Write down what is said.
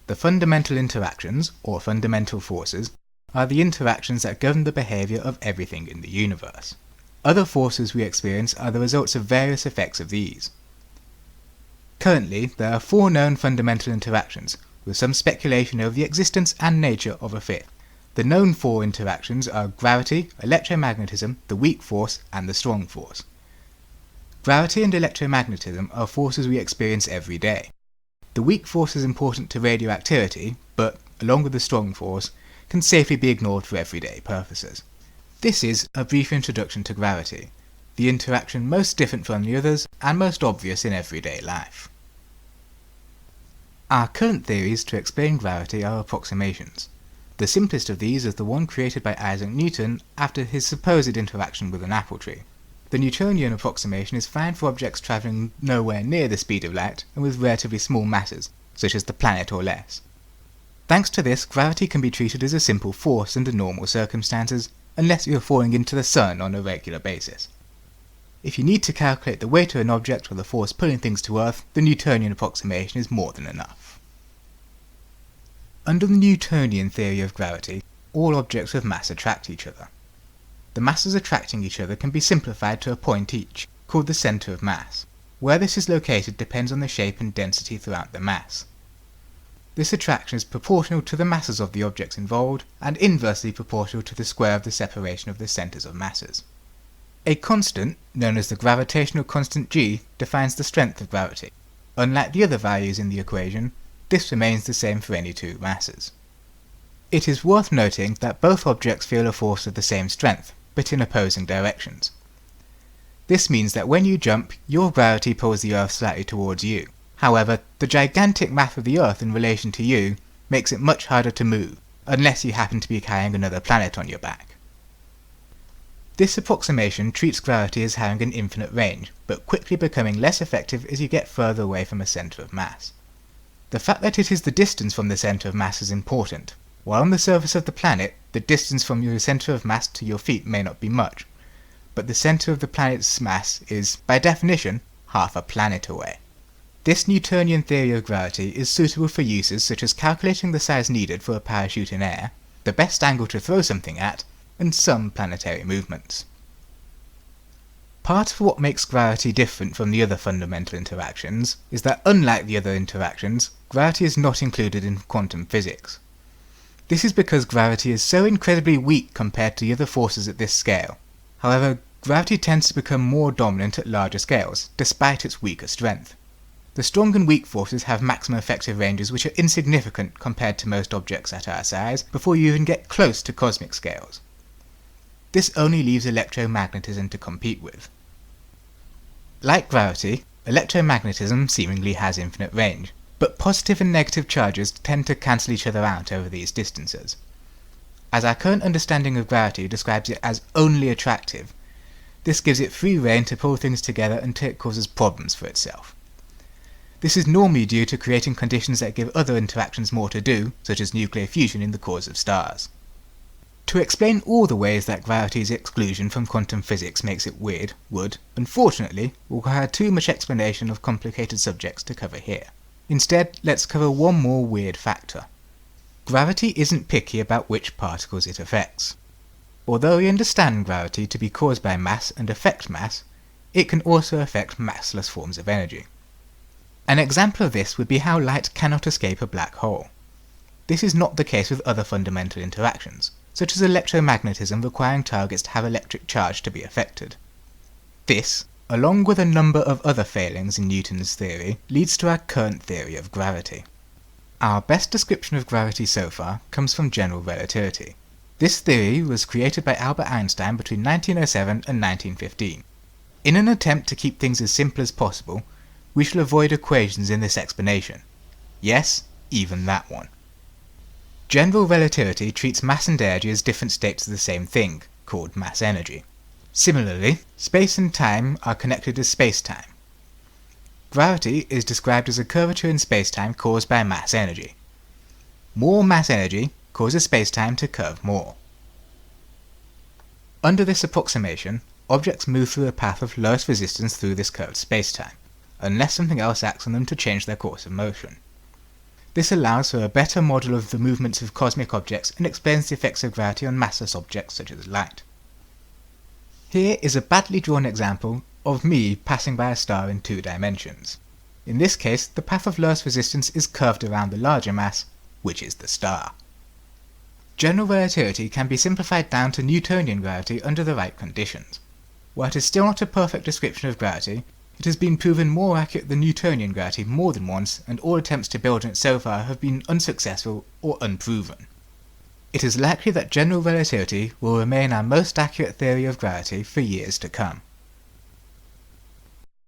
The fundamental interactions, or fundamental forces, are the interactions that govern the behavior of everything in the universe. Other forces we experience are the results of various effects of these. Currently, there are 4 known fundamental interactions, with some speculation over the existence and nature of a 5th. The known 4 interactions are gravity, electromagnetism, the weak force, and the strong force. Gravity and electromagnetism are forces we experience every day. The weak force is important to radioactivity, but, along with the strong force, can safely be ignored for everyday purposes. This is a brief introduction to gravity, the interaction most different from the others and most obvious in everyday life. Our current theories to explain gravity are approximations. The simplest of these is the one created by Isaac Newton after his supposed interaction with an apple tree. The Newtonian approximation is fine for objects travelling nowhere near the speed of light and with relatively small masses, such as the planet or less. Thanks to this, gravity can be treated as a simple force under normal circumstances, unless you are falling into the sun on a regular basis. If you need to calculate the weight of an object or the force pulling things to Earth, the Newtonian approximation is more than enough. Under the Newtonian theory of gravity, all objects with mass attract each other. The masses attracting each other can be simplified to a point each, called the centre of mass. Where this is located depends on the shape and density throughout the mass. This attraction is proportional to the masses of the objects involved, and inversely proportional to the square of the separation of the centres of masses. A constant, known as the gravitational constant g, defines the strength of gravity. Unlike the other values in the equation, this remains the same for any 2 masses. It is worth noting that both objects feel a force of the same strength, but in opposing directions. This means that when you jump, your gravity pulls the Earth slightly towards you. However, the gigantic mass of the Earth in relation to you makes it much harder to move, unless you happen to be carrying another planet on your back. This approximation treats gravity as having an infinite range, but quickly becoming less effective as you get further away from a centre of mass. The fact that it is the distance from the centre of mass is important. While on the surface of the planet, the distance from your centre of mass to your feet may not be much, but the centre of the planet's mass is, by definition, half a planet away. This Newtonian theory of gravity is suitable for uses such as calculating the size needed for a parachute in air, the best angle to throw something at, and some planetary movements. Part of what makes gravity different from the other fundamental interactions is that, unlike the other interactions, gravity is not included in quantum physics. This is because gravity is so incredibly weak compared to the other forces at this scale. However, gravity tends to become more dominant at larger scales, despite its weaker strength. The strong and weak forces have maximum effective ranges which are insignificant compared to most objects at our size before you even get close to cosmic scales. This only leaves electromagnetism to compete with. Like gravity, electromagnetism seemingly has infinite range, but positive and negative charges tend to cancel each other out over these distances. As our current understanding of gravity describes it as only attractive, this gives it free rein to pull things together until it causes problems for itself. This is normally due to creating conditions that give other interactions more to do, such as nuclear fusion in the cores of stars. To explain all the ways that gravity's exclusion from quantum physics makes it weird would, unfortunately, require too much explanation of complicated subjects to cover here. Instead, let's cover one more weird factor. Gravity isn't picky about which particles it affects. Although we understand gravity to be caused by mass and affect mass, it can also affect massless forms of energy. An example of this would be how light cannot escape a black hole. This is not the case with other fundamental interactions, such as electromagnetism requiring targets to have electric charge to be affected. This, along with a number of other failings in Newton's theory, leads to our current theory of gravity. Our best description of gravity so far comes from general relativity. This theory was created by Albert Einstein between 1907 and 1915. In an attempt to keep things as simple as possible, we shall avoid equations in this explanation. Yes, even that one. General relativity treats mass and energy as different states of the same thing, called mass-energy. Similarly, space and time are connected as space-time. Gravity is described as a curvature in space-time caused by mass-energy. More mass-energy causes space-time to curve more. Under this approximation, objects move through a path of lowest resistance through this curved space-time, unless something else acts on them to change their course of motion. This allows for a better model of the movements of cosmic objects and explains the effects of gravity on massless objects such as light. Here is a badly drawn example of me passing by a star in 2 dimensions. In this case, the path of lowest resistance is curved around the larger mass, which is the star. General relativity can be simplified down to Newtonian gravity under the right conditions. While it is still not a perfect description of gravity, it has been proven more accurate than Newtonian gravity more than once, and all attempts to build on it so far have been unsuccessful or unproven. It is likely that general relativity will remain our most accurate theory of gravity for years to come.